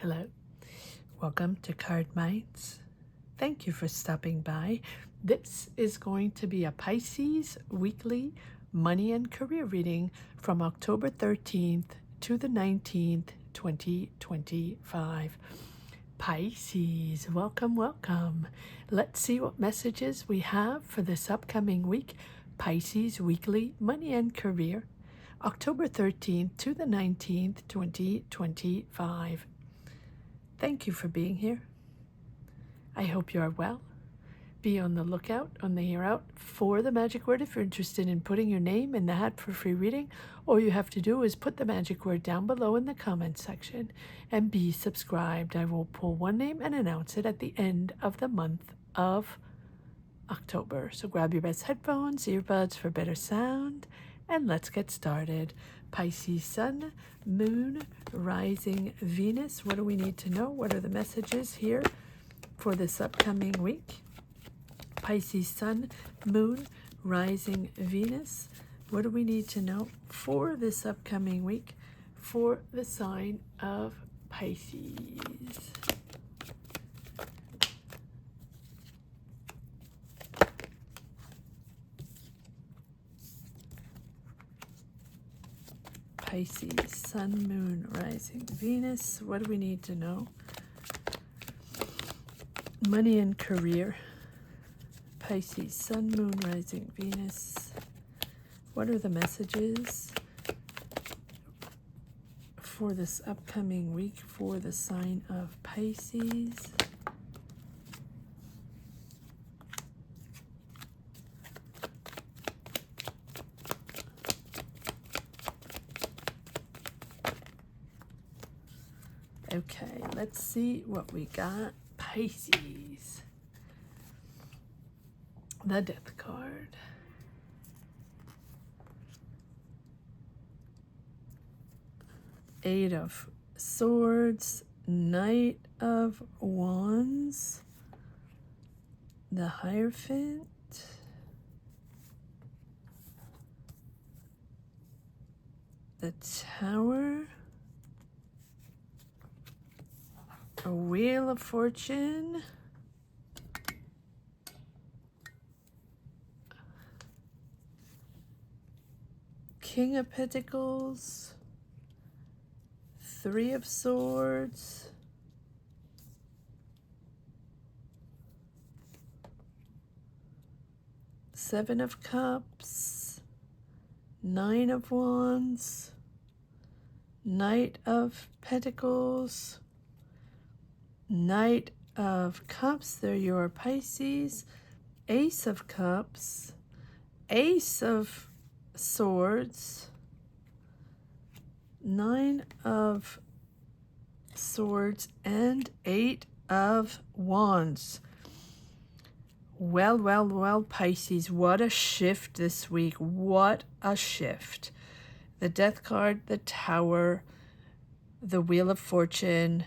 Hello, welcome to Cardminds. Thank you for stopping by. This is going to be a Pisces weekly money and career reading from October 13th to the 19th, 2025. Pisces, welcome, welcome. Let's see what messages we have for this upcoming week. Pisces weekly money and career, October 13th to the 19th, 2025. Thank you for being here. I hope you are well. Be on the lookout, on the ear out for the magic word if you're interested in putting your name in the hat for free reading. All you have to do is put the magic word down below in the comments section and be subscribed. I will pull one name and announce it at the end of the month of October. So grab your best headphones, earbuds for better sound, and let's get started. Pisces Sun, Moon, Rising, Venus. What do we need to know? What are the messages here for this upcoming week? Pisces Sun, Moon, Rising, Venus. What do we need to know for this upcoming week for the sign of Pisces? Pisces, Sun, Moon, Rising, Venus. What do we need to know? Money and career. Pisces, Sun, Moon, Rising, Venus. What are the messages for this upcoming week for the sign of Pisces? Okay, let's see what we got. Pisces. The Death card. Eight of Swords. Knight of Wands. The Hierophant. The Tower. A Wheel of Fortune. King of Pentacles. Three of Swords. Seven of Cups. Nine of Wands. Knight of Pentacles. Knight of Cups, there you are, Pisces. Ace of Cups, Ace of Swords, Nine of Swords, and Eight of Wands. Well, well, well, Pisces, what a shift this week. What a shift. The Death card, the Tower, the Wheel of Fortune,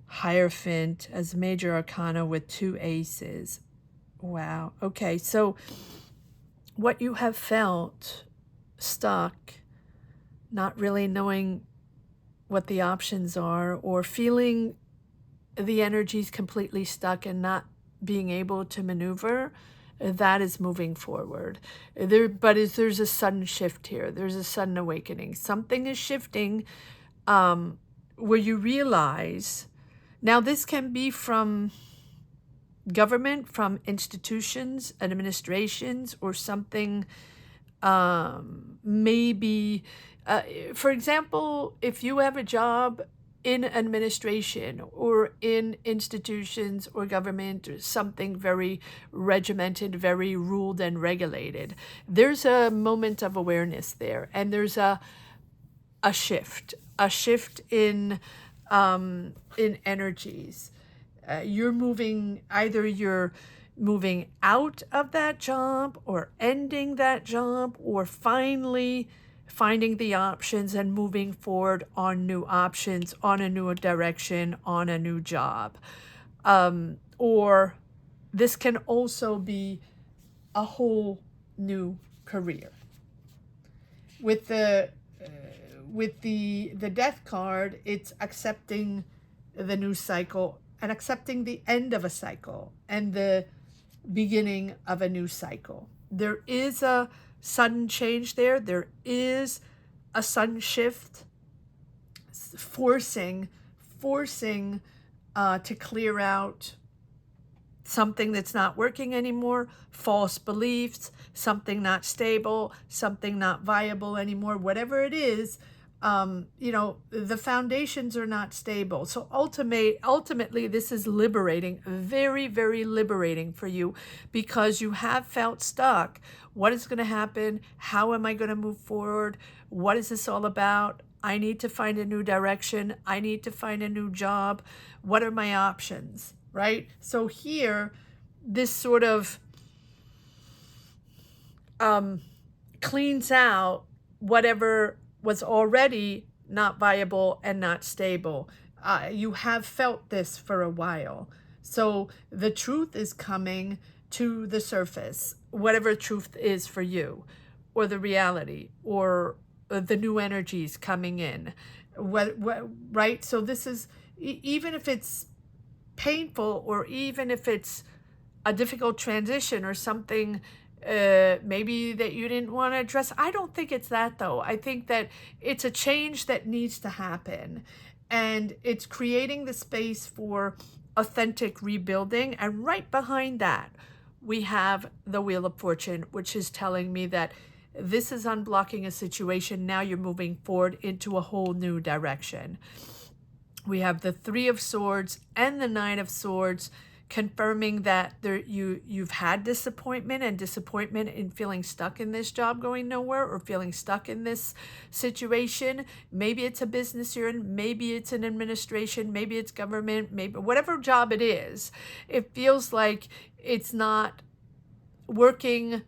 Hierophant as major arcana with two aces. Wow. Okay, so what you have felt stuck, not really knowing what the options are, or feeling the energies completely stuck and not being able to maneuver, that is moving forward. There's a sudden shift here. There's a sudden awakening. Something is shifting where you realize. Now, this can be from government, from institutions, administrations, or something maybe, for example, if you have a job in administration or in institutions or government or something very regimented, very ruled and regulated, there's a moment of awareness there, and there's a shift in energies. You're moving out of that job or ending that job, or finally finding the options and moving forward on new options, on a new direction, on a new job. Or this can also be a whole new career. With the Death card, it's accepting the new cycle and accepting the end of a cycle and the beginning of a new cycle. There is a sudden change there. There is a sudden shift, forcing to clear out something that's not working anymore, false beliefs, something not stable, something not viable anymore, whatever it is. The foundations are not stable. So ultimately, this is liberating, very, very liberating for you, because you have felt stuck. What is going to happen? How am I going to move forward? What is this all about? I need to find a new direction. I need to find a new job. What are my options? Right? So here, this sort of cleans out whatever was already not viable and not stable. You have felt this for a while. So the truth is coming to the surface, whatever truth is for you, or the reality, or the new energies coming in. Right? So this is, even if it's painful, or even if it's a difficult transition or something maybe that you didn't want to address. I don't think it's that, though. I think that it's a change that needs to happen, and it's creating the space for authentic rebuilding. And right behind that, we have the Wheel of Fortune, which is telling me that this is unblocking a situation. Now you're moving forward into a whole new direction. We have the Three of Swords and the Nine of Swords, confirming that you've had disappointment in feeling stuck in this job going nowhere, or feeling stuck in this situation. Maybe it's a business you're in, maybe it's an administration, maybe it's government, maybe whatever job it is. It feels like it's not working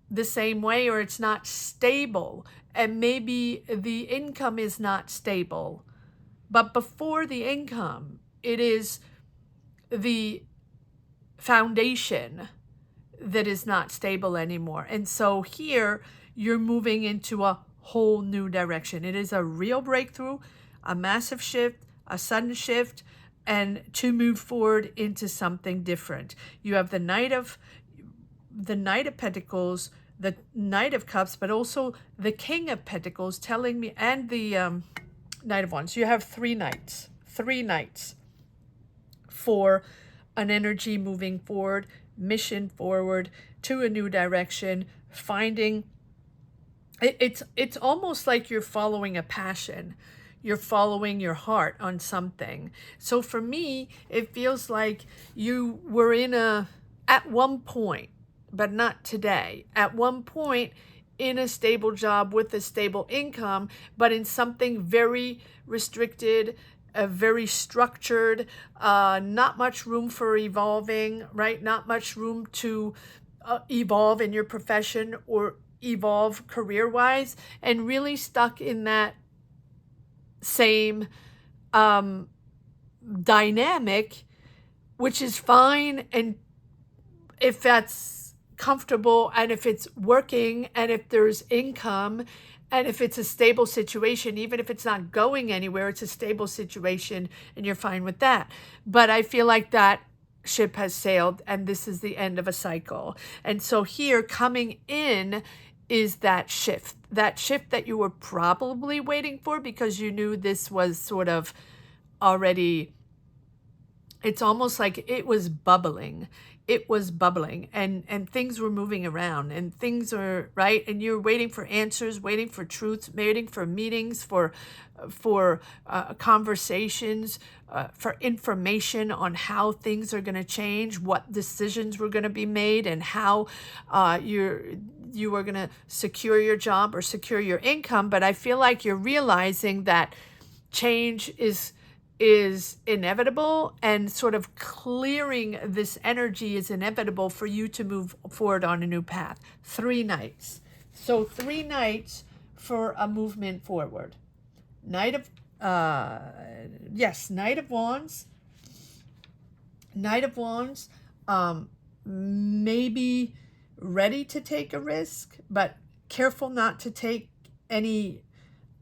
the same way, or it's not stable, and maybe the income is not stable. But before the income, it is the foundation that is not stable anymore. And so here you're moving into a whole new direction. It is a real breakthrough, a massive shift, a sudden shift, and to move forward into something different. You have the Knight of Pentacles, the Knight of Cups, but also the King of Pentacles telling me, and the Knight of Wands. You have three knights for an energy moving forward, mission forward to a new direction, finding it's almost like you're following a passion. You're following your heart on something. So for me, it feels like you were at one point, but not today, at one point in a stable job with a stable income, but in something very restricted, very structured, not much room for evolving, right? Not much room to evolve in your profession or evolve career-wise, and really stuck in that same dynamic, which is fine. And if that's comfortable, and if it's working, and if there's income, and if it's a stable situation, even if it's not going anywhere, it's a stable situation and you're fine with that. But I feel like that ship has sailed, and this is the end of a cycle. And so here coming in is that shift that you were probably waiting for, because you knew this was sort of already, it's almost like it was bubbling. It was bubbling, and things were moving around, and things are right. And you're waiting for answers, waiting for truths, waiting for meetings, for conversations, for information on how things are going to change, what decisions were going to be made, and how you are going to secure your job or secure your income. But I feel like you're realizing that change is inevitable, and sort of clearing this energy is inevitable for you to move forward on a new path. Three knights. So three knights for a movement forward. Knight of Wands. Knight of Wands, maybe ready to take a risk, but careful not to take any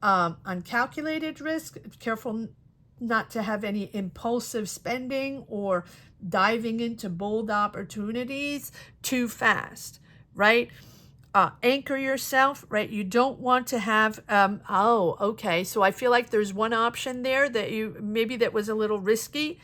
uncalculated risk. Careful not to have any impulsive spending or diving into bold opportunities too fast, right? Anchor yourself, right? You don't want to have, oh, okay. So I feel like there's one option there that maybe that was a little risky.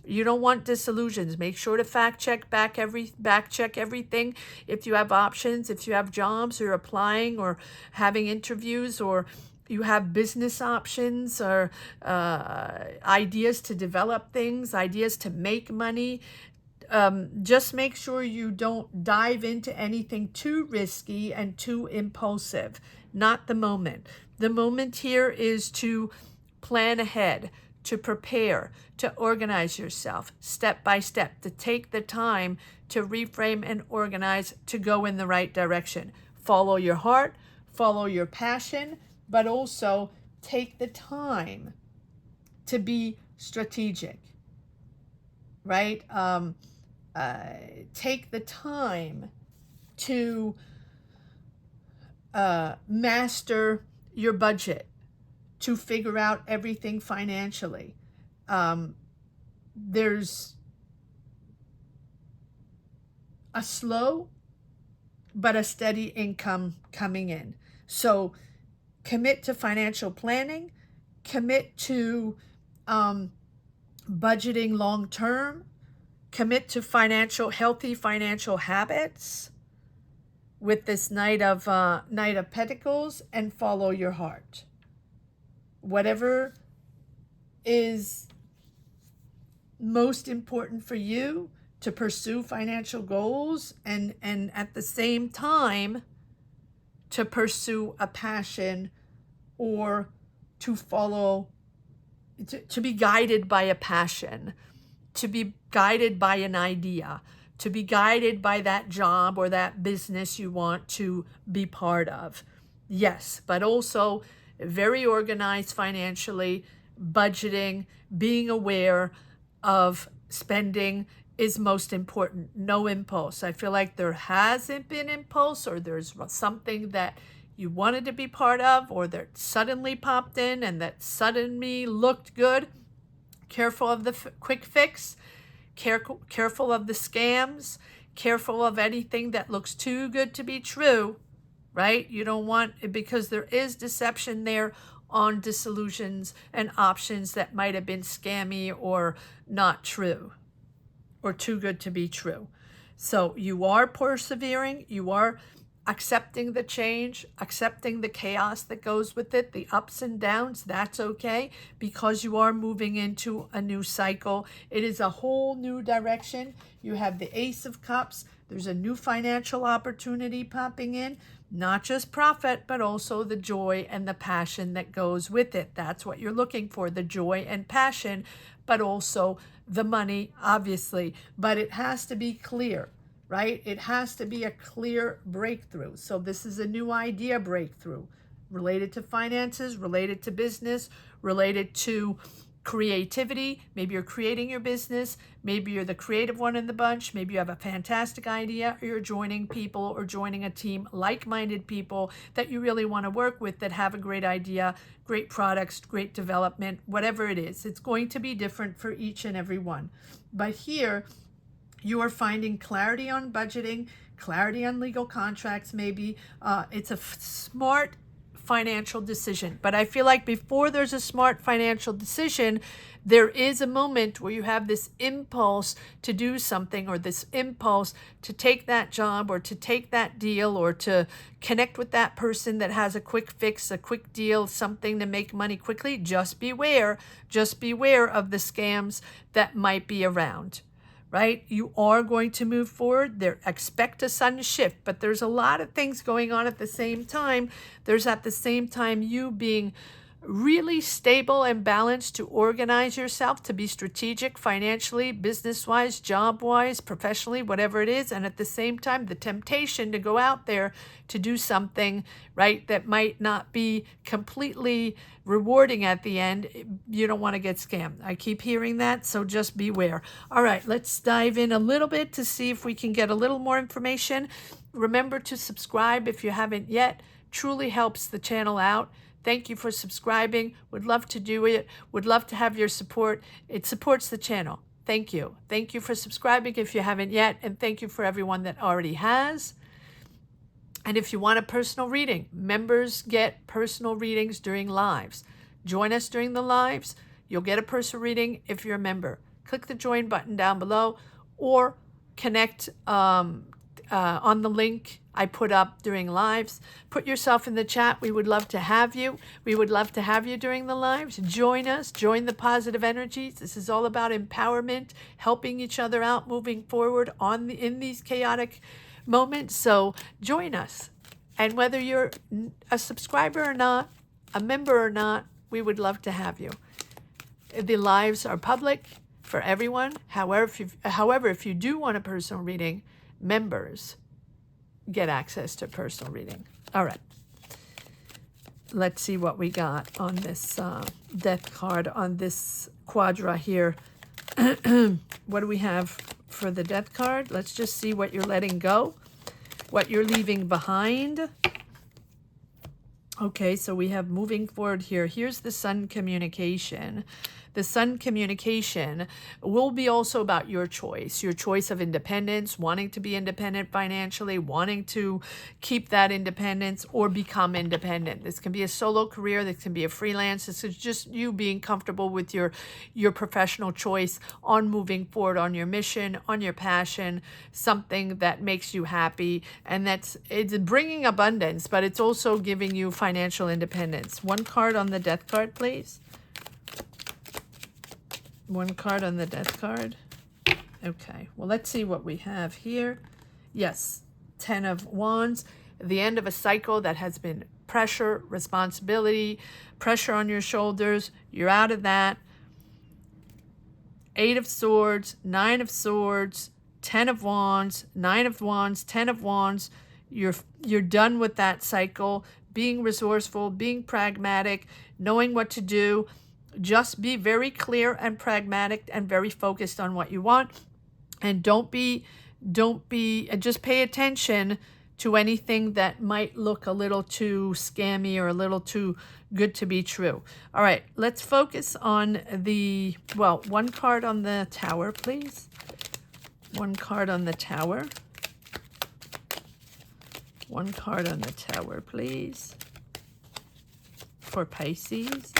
You don't want disillusions. Make sure to back check everything. If you have options, if you have jobs or applying or having interviews, or you have business options or ideas to develop things, ideas to make money, just make sure you don't dive into anything too risky and too impulsive. Not the moment. The moment here is to plan ahead, to prepare, to organize yourself step by step, to take the time to reframe and organize, to go in the right direction. Follow your heart, follow your passion, but also take the time to be strategic, right? Take the time to master your budget, to figure out everything financially. There's a slow but a steady income coming in. So commit to financial planning, commit to budgeting long term, commit to healthy financial habits with this Knight of Pentacles, and follow your heart. Whatever is most important for you to pursue financial goals, and at the same time to pursue a passion, or to follow, to be guided by a passion, to be guided by an idea, to be guided by that job or that business you want to be part of. Yes, but also very organized financially, budgeting, being aware of spending is most important. No impulse. I feel like there hasn't been impulse, or there's something that you wanted to be part of, or that suddenly popped in and that suddenly looked good. Careful of the quick fix. Careful of the scams. Careful of anything that looks too good to be true, right? You don't want, because there is deception there on disillusions and options that might have been scammy or not true, or too good to be true. So you are persevering. You are accepting the change, accepting the chaos that goes with it, the ups and downs. That's okay, because you are moving into a new cycle. It is a whole new direction. You have the Ace of Cups. There's a new financial opportunity popping in, not just profit, but also the joy and the passion that goes with it. That's what you're looking for, the joy and passion, but also the money, obviously. But it has to be clear, right? It has to be a clear breakthrough. So this is a new idea breakthrough related to finances, related to business, related to creativity. Maybe you're creating your business. Maybe you're the creative one in the bunch. Maybe you have a fantastic idea, or you're joining people or joining a team, like-minded people that you really want to work with, that have a great idea, great products, great development, whatever it is. It's going to be different for each and every one. But here, you are finding clarity on budgeting, clarity on legal contracts, maybe. It's a smart financial decision. But I feel like before there's a smart financial decision, there is a moment where you have this impulse to do something, or this impulse to take that job, or to take that deal, or to connect with that person that has a quick fix, a quick deal, something to make money quickly. Just beware of the scams that might be around. Right? You are going to move forward. Expect a sudden shift, but there's a lot of things going on at the same time. There's at the same time you being really stable and balanced, to organize yourself, to be strategic financially, business-wise, job-wise, professionally, whatever it is. And at the same time, the temptation to go out there to do something, right, that might not be completely rewarding at the end. You don't want to get scammed. I keep hearing that, so just beware. All right, let's dive in a little bit to see if we can get a little more information. Remember to subscribe if you haven't yet. Truly helps the channel out. Thank you for subscribing. Would love to do it. Would love to have your support. It supports the channel. Thank you. Thank you for subscribing if you haven't yet. And thank you for everyone that already has. And if you want a personal reading, members get personal readings during lives. Join us during the lives. You'll get a personal reading if you're a member. Click the join button down below or connect on the link I put up during lives. Put yourself in the chat. We would love to have you. We would love to have you during the lives. Join us. Join the positive energies. This is all about empowerment, helping each other out, moving forward in these chaotic moments. So join us. And whether you're a subscriber or not, a member or not, we would love to have you. The lives are public for everyone. However, if you do want a personal reading, members get access to personal reading. All right. Let's see what we got on this death card, on this quadra here. What do we have for the death card? Let's just see what you're letting go, what you're leaving behind. Okay, so we have moving forward here. Here's the sun communication. The sun communication will be also about your choice of independence, wanting to be independent financially, wanting to keep that independence or become independent. This can be a solo career. This can be a freelance. This is just you being comfortable with your professional choice on moving forward on your mission, on your passion, something that makes you happy. And it's bringing abundance, but it's also giving you financial independence. One card on the death card, please. One card on the death card. Okay, well, let's see what we have here. Yes, 10 of Wands, the end of a cycle that has been pressure, responsibility, pressure on your shoulders. You're out of that. 8 of Swords, 9 of Swords, 10 of Wands, 9 of Wands, 10 of Wands. You're done with that cycle, being resourceful, being pragmatic, knowing what to do. Just be very clear and pragmatic and very focused on what you want. And just pay attention to anything that might look a little too scammy or a little too good to be true. All right, let's focus on one card on the Tower, please. One card on the Tower. One card on the Tower, please. For Pisces.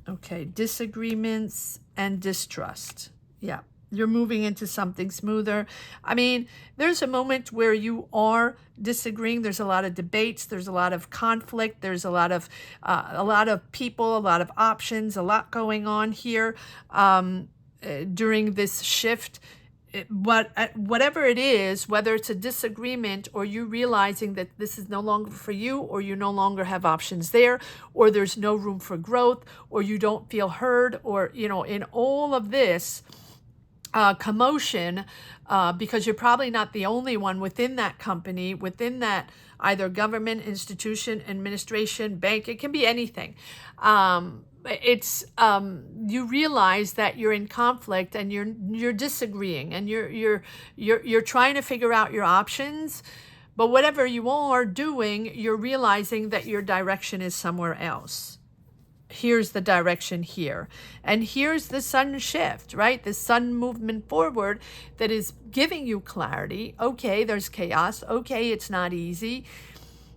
Okay, disagreements and distrust. Yeah, you're moving into something smoother. I mean, there's a moment where you are disagreeing. There's a lot of debates. There's a lot of conflict. There's a lot of people, a lot of options, a lot going on here during this shift. But whatever it is, whether it's a disagreement or you realizing that this is no longer for you, or you no longer have options there, or there's no room for growth, or you don't feel heard, or, in all of this commotion, because you're probably not the only one within that company, within that either government, institution, administration, bank, it can be anything. You realize that you're in conflict and you're disagreeing and you're trying to figure out your options, but whatever you are doing, you're realizing that your direction is somewhere else. Here's the direction here, and here's the sun shift, right? The sun movement forward that is giving you clarity. Okay, there's chaos. Okay, it's not easy,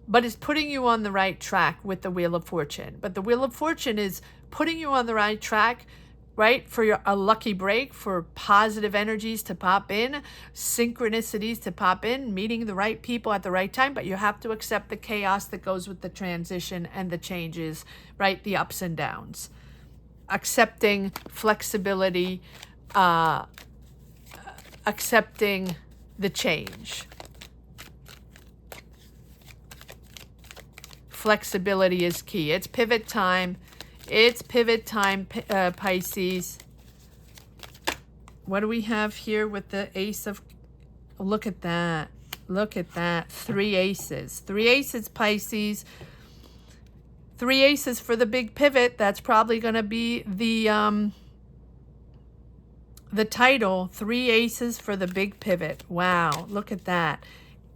but it's putting you on the right track with the Wheel of Fortune. But the Wheel of Fortune is putting you on the right track, right? For a lucky break, for positive energies to pop in, synchronicities to pop in, meeting the right people at the right time. But you have to accept the chaos that goes with the transition and the changes, right? The ups and downs. Accepting flexibility, accepting the change. Flexibility is key. It's pivot time. It's pivot time, Pisces. What do we have here with the Ace of... Look at that. Look at that. 3 aces. 3 aces, Pisces. 3 aces for the big pivot. That's probably going to be the title. 3 aces for the big pivot. Wow. Look at that.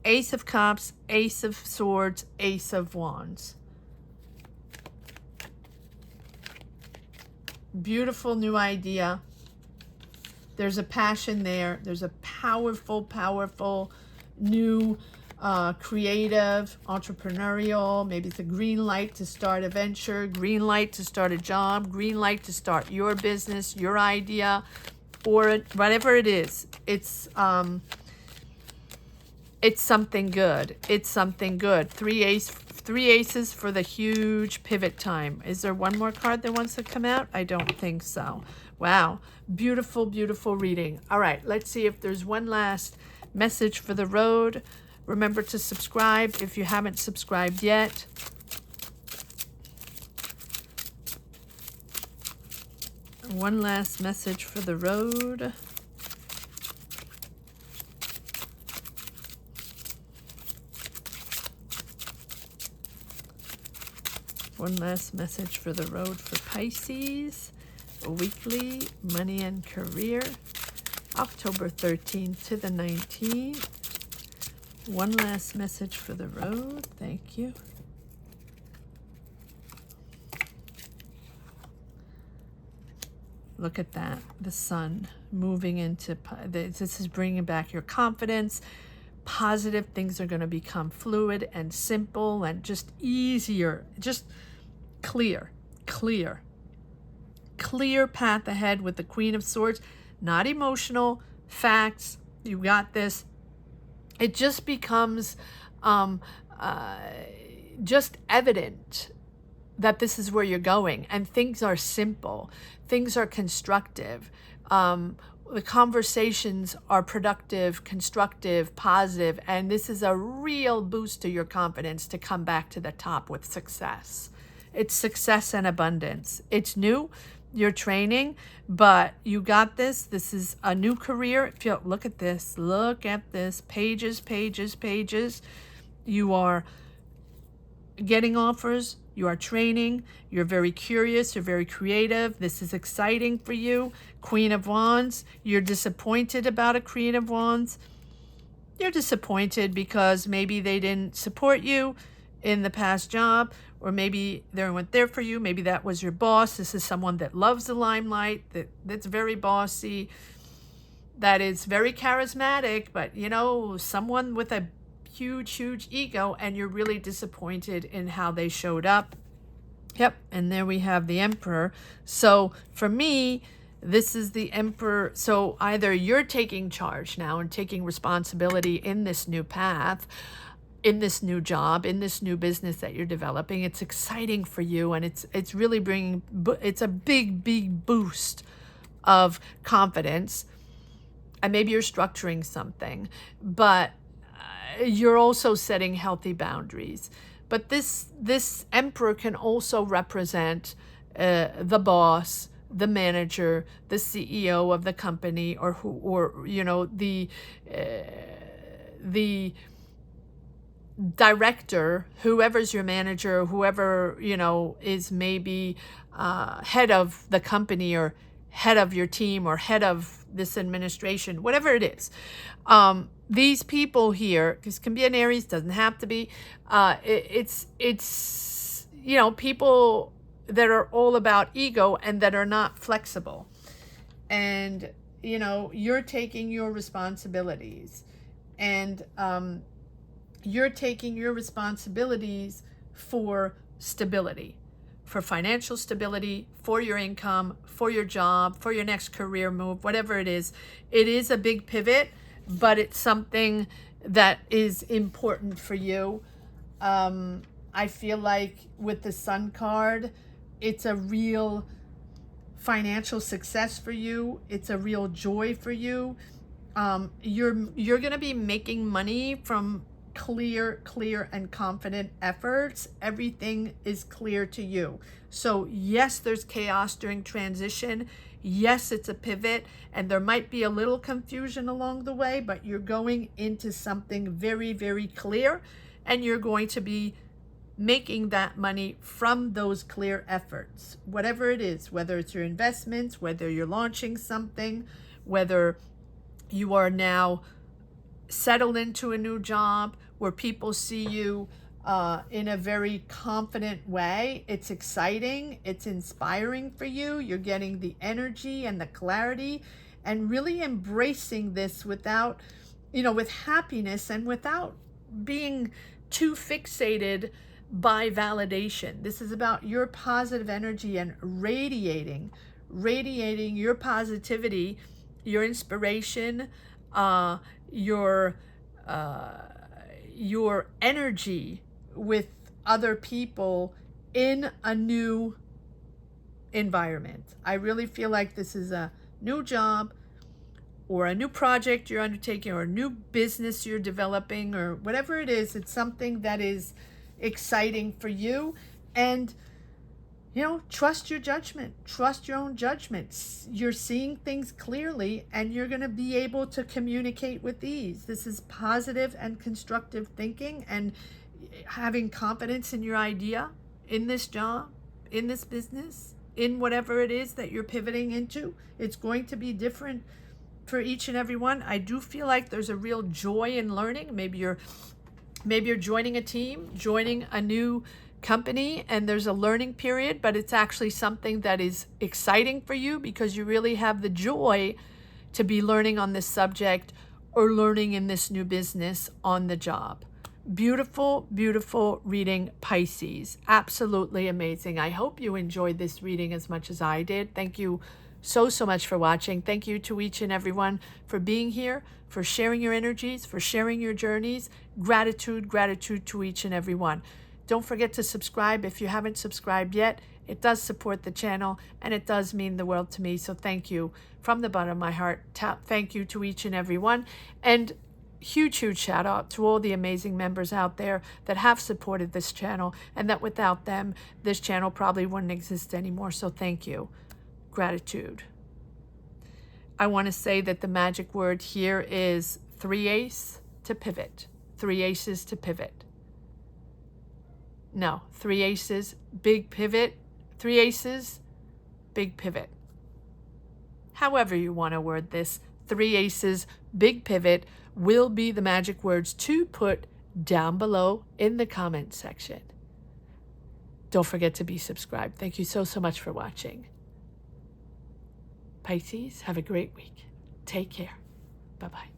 Ace of Cups, Ace of Swords, Ace of Wands. Beautiful new idea. There's a passion there. There's a powerful, powerful new creative, entrepreneurial. Maybe it's a green light to start a venture, green light to start a job, green light to start your business, your idea, or whatever it is. It's something good. It's something good. Three aces for the huge pivot time. Is there one more card that wants to come out? I don't think so. Wow. Beautiful, beautiful reading. All right, let's see if there's one last message for the road. Remember to subscribe if you haven't subscribed yet. One last message for the road. One last message for the road for Pisces. Weekly money and career. October 13th to the 19th. One last message for the road. Thank you. Look at that. The sun moving into... This is bringing back your confidence. Positive things are going to become fluid and simple and just easier. Just clear. Clear path ahead with the Queen of Swords. Not emotional. Facts. You got this. It just becomes just evident that this is where you're going, and things are simple, things are constructive, the conversations are productive, constructive, positive, and this is a real boost to your confidence to come back to the top with success. It's success and abundance. It's new. You're training, but you got this. This is a new career. Look at this. Look at this. Pages, pages, pages. You are getting offers. You are training. You're very curious. You're very creative. This is exciting for you. Queen of Wands. You're disappointed about a Queen of Wands. You're disappointed because maybe they didn't support you in the past job, or maybe they weren't there for you. Maybe that was your boss. This is someone that loves the limelight, that's very bossy, that is very charismatic, but you know, someone with a huge ego, and you're really disappointed in how they showed up. Yep, and there we have the Emperor. So for me, this is the Emperor. So either you're taking charge now and taking responsibility in this new path, in this new job, in this new business that you're developing. It's exciting for you, and it's really bringing, it's a big boost of confidence. And maybe you're structuring something, but you're also setting healthy boundaries. But this Emperor can also represent the boss, the manager, the CEO of the company, or you know, the director, whoever's your manager, whoever, you know, is maybe head of the company, or head of your team, or head of this administration, whatever it is. These people here, this can be an Aries, doesn't have to be. It's you know, people that are all about ego and that are not flexible. And, you know, you're taking your responsibilities, and you're taking your responsibilities for stability, for financial stability, for your income, for your job, for your next career move, whatever it is. It is a big pivot, but it's something that is important for you. I feel like with the Sun card, it's a real financial success for you. It's a real joy for you. You're going to be making money from clear and confident efforts. Everything is clear to you. So yes, there's chaos during transition. Yes, it's a pivot, and there might be a little confusion along the way, but you're going into something very clear, and you're going to be making that money from those clear efforts, whatever it is, whether it's your investments, whether you're launching something, whether you are now settled into a new job where people see you in a very confident way. It's exciting. It's inspiring for you. You're getting the energy and the clarity and really embracing this without, with happiness and without being too fixated by validation. This is about your positive energy and radiating your positivity, your inspiration, your energy with other people in a new environment. I really feel like this is a new job or a new project you're undertaking or a new business you're developing or whatever it is. It's something that is exciting for you. And trust your judgment, trust your own judgments. You're seeing things clearly and you're going to be able to communicate with ease. This is positive and constructive thinking and having confidence in your idea, in this job, in this business, in whatever it is that you're pivoting into. It's going to be different for each and every one. I do feel like there's a real joy in learning. Maybe you're joining a team, joining a new company, and there's a learning period, but it's actually something that is exciting for you because you really have the joy to be learning on this subject or learning in this new business on the job. Beautiful, beautiful reading, Pisces. Absolutely amazing. I hope you enjoyed this reading as much as I did. Thank you so much for watching. Thank you to each and everyone for being here, for sharing your energies, for sharing your journeys. Gratitude to each and every one. Don't forget to subscribe if you haven't subscribed yet. It does support the channel and it does mean the world to me. So thank you from the bottom of my heart. Thank you to each and every one. And huge shout out to all the amazing members out there that have supported this channel and that without them, this channel probably wouldn't exist anymore. So thank you. Gratitude. I want to say that the magic word here is 3 ace to pivot. 3 aces to pivot. No, 3 aces, big pivot. 3 aces, big pivot. However you want to word this, 3 aces, big pivot will be the magic words to put down below in the comment section. Don't forget to be subscribed. Thank you so much for watching. Pisces, have a great week. Take care. Bye-bye.